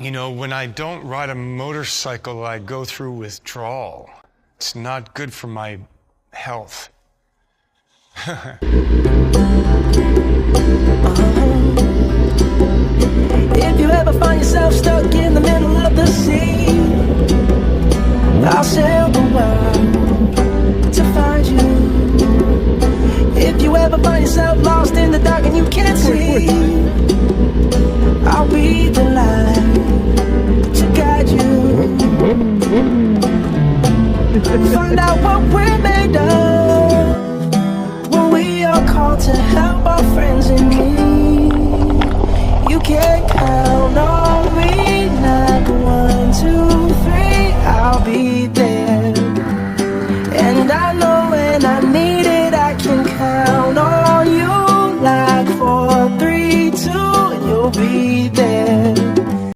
You know, when I don't ride a motorcycle, I go through withdrawal. It's not good for my health. If you ever find yourself stuck in the middle of the sea, I'll sail the world to find you. If you ever find yourself lost